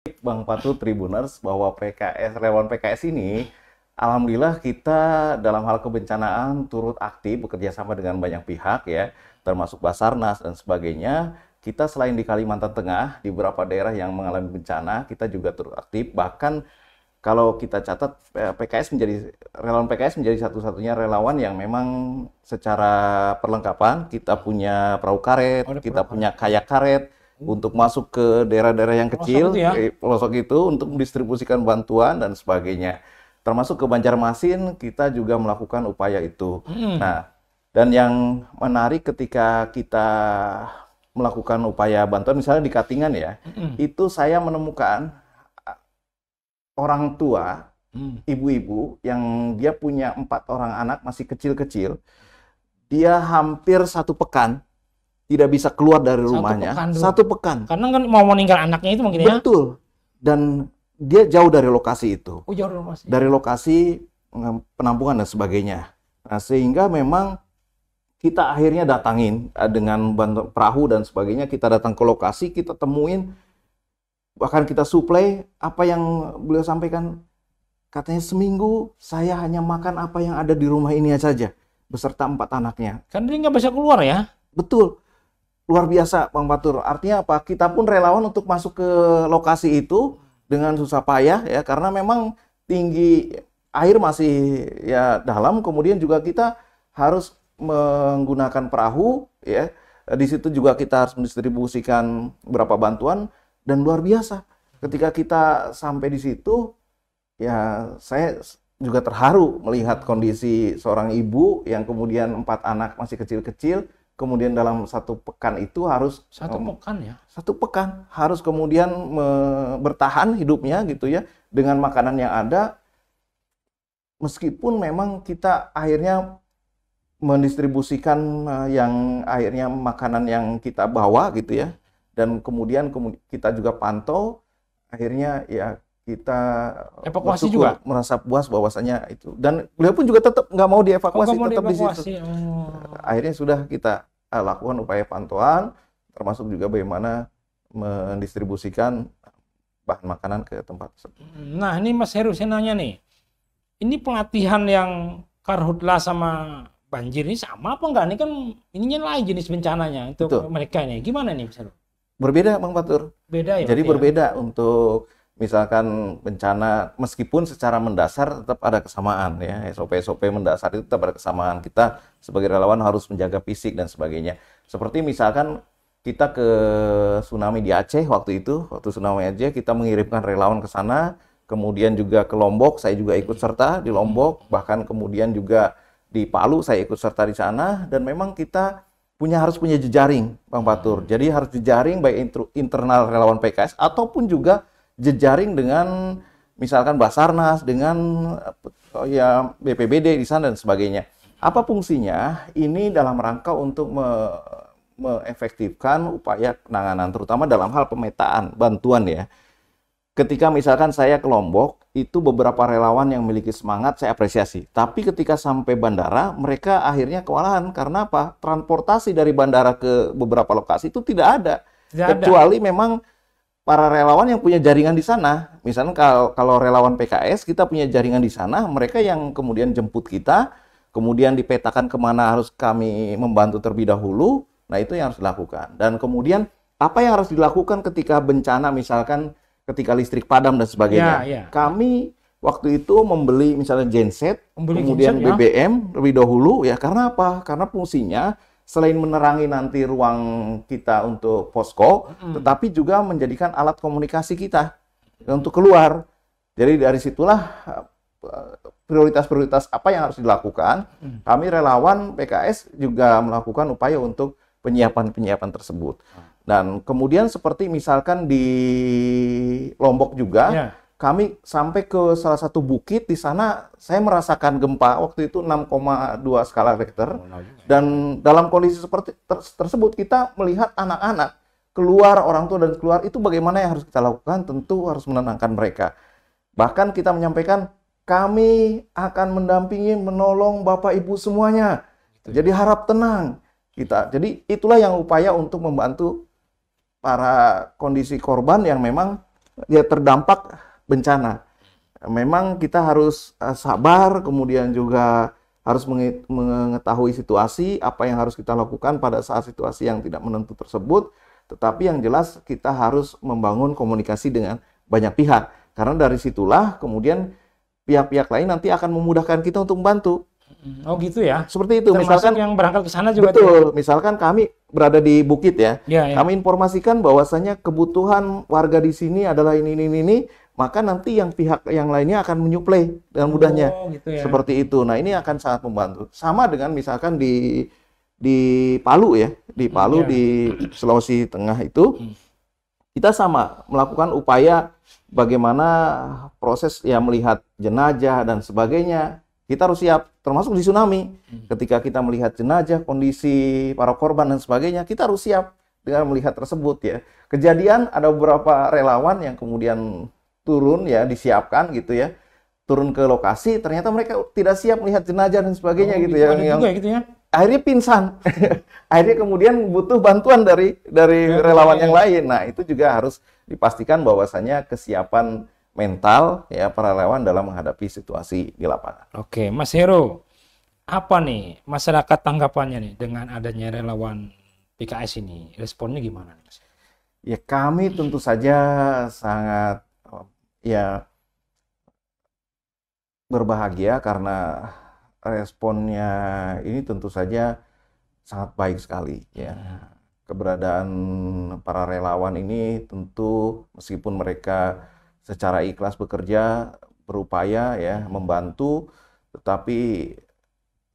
Bang Patu Tribuners bahwa PKS, relawan PKS ini, alhamdulillah kita dalam hal kebencanaan turut aktif bekerja sama dengan banyak pihak ya, termasuk Basarnas dan sebagainya. Kita selain di Kalimantan Tengah, di beberapa daerah yang mengalami bencana, kita juga turut aktif. Bahkan kalau kita catat PKS menjadi relawan PKS menjadi satu-satunya relawan yang memang secara perlengkapan kita punya perahu karet, kita punya kayak karet untuk masuk ke daerah-daerah yang kecil, pelosok itu untuk mendistribusikan bantuan dan sebagainya. Termasuk ke Banjarmasin kita juga melakukan upaya itu. Nah, dan yang menarik ketika kita melakukan upaya bantuan misalnya di Katingan ya, itu saya menemukan orang tua, ibu-ibu yang dia punya 4 orang anak masih kecil-kecil, dia hampir 1 pekan tidak bisa keluar dari rumahnya. 1 pekan. Karena kan mau meninggal anaknya itu mungkin ya. Betul. Dan dia jauh dari lokasi itu. Oh, jauh dari lokasi. Dari lokasi penampungan dan sebagainya. Nah, sehingga memang kita akhirnya datangin dengan perahu dan sebagainya, kita datang ke lokasi, kita temuin, bahkan kita suplai apa yang beliau sampaikan. Katanya seminggu saya hanya makan apa yang ada di rumah ini saja, beserta 4 anaknya. Kan dia nggak bisa keluar ya? Betul. Luar biasa, Bang Patur. Artinya apa? Kita pun relawan untuk masuk ke lokasi itu dengan susah payah ya, karena memang tinggi air masih ya dalam, kemudian juga kita harus menggunakan perahu ya. Di situ juga kita harus mendistribusikan beberapa bantuan dan luar biasa. Ketika kita sampai di situ ya saya juga terharu melihat kondisi seorang ibu yang kemudian 4 anak masih kecil-kecil. Kemudian dalam 1 pekan itu harus 1 pekan ya? 1 pekan harus kemudian bertahan hidupnya gitu ya dengan makanan yang ada, meskipun memang kita akhirnya mendistribusikan yang akhirnya makanan yang kita bawa gitu ya, dan kemudian kita juga pantau, akhirnya ya kita evakuasi juga, merasa puas bahwasanya itu, dan beliau pun juga tetap nggak mau dievakuasi, tetap di situ. Akhirnya sudah kita lakukan upaya pantauan, termasuk juga bagaimana mendistribusikan bahan makanan ke tempat tersebut. Nah ini Mas Heru, saya nanya nih, ini pelatihan yang Karhutla sama banjir ini sama apa enggak? Ini kan ininya lain jenis bencananya untuk mereka ini. Gimana nih Mas Heru? Berbeda Bang Patur. Beda ya? Jadi berbeda untuk misalkan bencana, meskipun secara mendasar tetap ada kesamaan ya, SOP-SOP mendasar itu tetap ada kesamaan. Kita sebagai relawan harus menjaga fisik dan sebagainya. Seperti misalkan kita ke tsunami di Aceh waktu itu, waktu tsunami Aceh kita mengirimkan relawan ke sana, kemudian juga ke Lombok, saya juga ikut serta di Lombok, bahkan kemudian juga di Palu saya ikut serta di sana, dan memang kita harus punya jejaring Bang Patur. Jadi harus jejaring baik internal relawan PKS ataupun juga jejaring dengan misalkan Basarnas, dengan ya BPBD di sana dan sebagainya. Apa fungsinya? Ini dalam rangka untuk mengefektifkan upaya penanganan, terutama dalam hal pemetaan bantuan ya. Ketika misalkan saya ke Lombok, itu beberapa relawan yang memiliki semangat saya apresiasi. Tapi ketika sampai bandara, mereka akhirnya kewalahan. Karena apa? Transportasi dari bandara ke beberapa lokasi itu tidak ada. Kecuali memang para relawan yang punya jaringan di sana. Misalnya kalau relawan PKS, kita punya jaringan di sana, mereka yang kemudian jemput kita, kemudian dipetakan kemana harus kami membantu terlebih dahulu. Nah itu yang harus dilakukan. Dan kemudian apa yang harus dilakukan ketika bencana, misalkan ketika listrik padam dan sebagainya. Kami waktu itu membeli misalnya genset, kemudian BBM lebih dahulu ya. Karena apa? Karena fungsinya selain menerangi nanti ruang kita untuk posko, tetapi juga menjadikan alat komunikasi kita untuk keluar. Jadi dari situlah prioritas-prioritas apa yang harus dilakukan. Kami relawan PKS juga melakukan upaya untuk penyiapan tersebut. Dan kemudian seperti misalkan di Lombok juga, kami sampai ke salah satu bukit di sana, saya merasakan gempa waktu itu 6,2 skala Richter. Dan dalam kondisi seperti tersebut kita melihat anak-anak keluar, orang tua dan keluar, itu bagaimana yang harus kita lakukan? Tentu harus menenangkan mereka. Bahkan kita menyampaikan, kami akan mendampingi, menolong Bapak Ibu semuanya. Jadi harap tenang. Jadi itulah yang upaya untuk membantu para kondisi korban yang memang ya terdampak bencana. Memang kita harus sabar, kemudian juga harus mengetahui situasi, apa yang harus kita lakukan pada saat situasi yang tidak menentu tersebut. Tetapi yang jelas kita harus membangun komunikasi dengan banyak pihak. Karena dari situlah kemudian pihak-pihak lain nanti akan memudahkan kita untuk membantu. Oh gitu ya? Seperti itu. Termasuk misalkan yang berangkat ke sana juga. Betul. Misalkan kami berada di bukit ya. Ya. Kami informasikan bahwasanya kebutuhan warga di sini adalah ini. Maka nanti yang pihak yang lainnya akan menyuplai dengan mudahnya. Gitu ya. Seperti itu. Nah, ini akan sangat membantu. Sama dengan misalkan di Palu ya, di Palu di Sulawesi Tengah itu kita sama melakukan upaya bagaimana proses ya melihat jenazah dan sebagainya. Kita harus siap, termasuk di tsunami. Ketika kita melihat jenazah, kondisi para korban dan sebagainya, kita harus siap dengan melihat tersebut ya. Kejadian ada beberapa relawan yang kemudian turun ya, disiapkan gitu ya, turun ke lokasi, ternyata mereka tidak siap melihat jenazah dan sebagainya gitu ya, yang gitu ya. Akhirnya pingsan, akhirnya kemudian butuh bantuan dari relawan yang lain. Nah itu juga harus dipastikan bahwasanya kesiapan mental ya para relawan dalam menghadapi situasi di lapangan. Oke, Mas Heru, apa nih masyarakat tanggapannya nih dengan adanya relawan PKS ini? Responnya gimana, Mas? Ya kami tentu saja sangat ya berbahagia karena responnya ini tentu saja sangat baik sekali ya. Keberadaan para relawan ini tentu meskipun mereka secara ikhlas bekerja, berupaya ya membantu, tetapi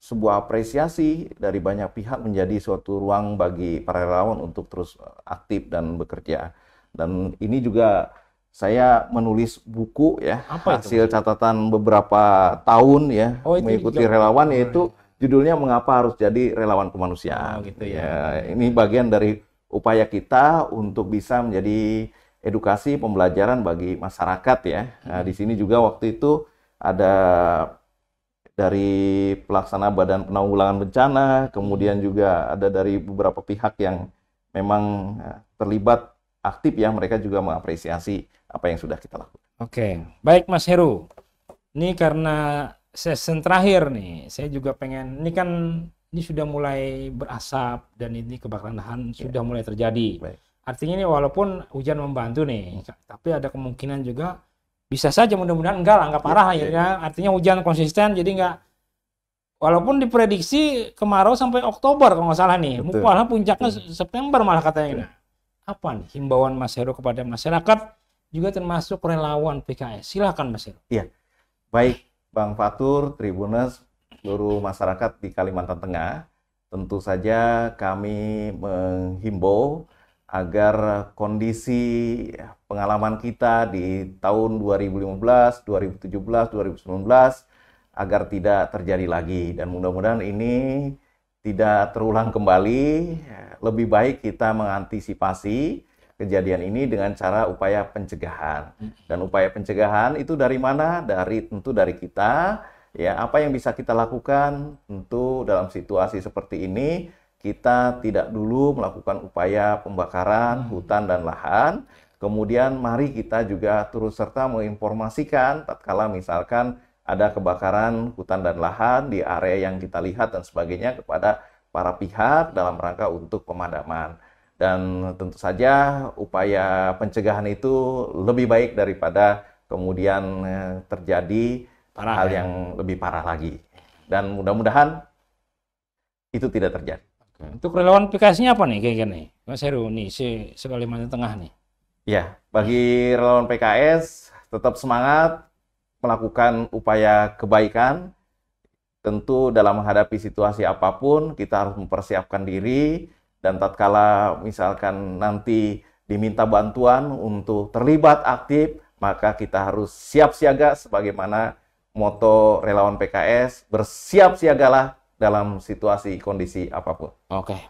sebuah apresiasi dari banyak pihak menjadi suatu ruang bagi para relawan untuk terus aktif dan bekerja. Dan ini juga saya menulis buku ya, hasil catatan beberapa tahun ya, mengikuti relawan, yaitu judulnya Mengapa Harus Jadi Relawan Kemanusiaan. Gitu ya. Ini bagian dari upaya kita untuk bisa menjadi edukasi pembelajaran bagi masyarakat ya. Nah, di sini juga waktu itu ada dari pelaksana Badan Penanggulangan Bencana, kemudian juga ada dari beberapa pihak yang memang terlibat aktif ya, mereka juga mengapresiasi apa yang sudah kita lakukan. Oke, baik Mas Heru. Ini karena season terakhir nih, saya juga pengen, ini sudah mulai berasap dan ini kebakaran lahan sudah mulai terjadi. Baik. Artinya ini walaupun hujan membantu nih, tapi ada kemungkinan juga bisa saja mudah-mudahan enggak parah ya. Artinya hujan konsisten jadi enggak, walaupun diprediksi kemarau sampai Oktober kalau nggak salah nih, malah puncaknya September malah katanya. Apa nih himbauan Mas Heru kepada masyarakat juga termasuk relawan PKS? Silakan Mas Heru. Iya, baik Bang Fatur, Tribuners, seluruh masyarakat di Kalimantan Tengah, tentu saja kami menghimbau agar kondisi pengalaman kita di tahun 2015, 2017, 2019 agar tidak terjadi lagi, dan mudah-mudahan ini tidak terulang kembali. Lebih baik kita mengantisipasi kejadian ini dengan cara upaya pencegahan. Dan upaya pencegahan itu dari mana? Tentu dari kita. Ya, apa yang bisa kita lakukan? Tentu dalam situasi seperti ini kita tidak dulu melakukan upaya pembakaran hutan dan lahan. Kemudian mari kita juga turut serta menginformasikan tatkala misalkan ada kebakaran hutan dan lahan di area yang kita lihat dan sebagainya kepada para pihak dalam rangka untuk pemadaman. Dan tentu saja upaya pencegahan itu lebih baik daripada kemudian terjadi hal yang lebih parah lagi. Dan mudah-mudahan itu tidak terjadi. Untuk relawan PKS-nya apa nih kayaknya nih, Mas Heru nih, Kalimantan Tengah nih? Ya, bagi relawan PKS tetap semangat melakukan upaya kebaikan. Tentu dalam menghadapi situasi apapun kita harus mempersiapkan diri, dan tatkala misalkan nanti diminta bantuan untuk terlibat aktif, maka kita harus siap siaga sebagaimana moto relawan PKS, bersiap siagalah dalam situasi kondisi apapun. Oke,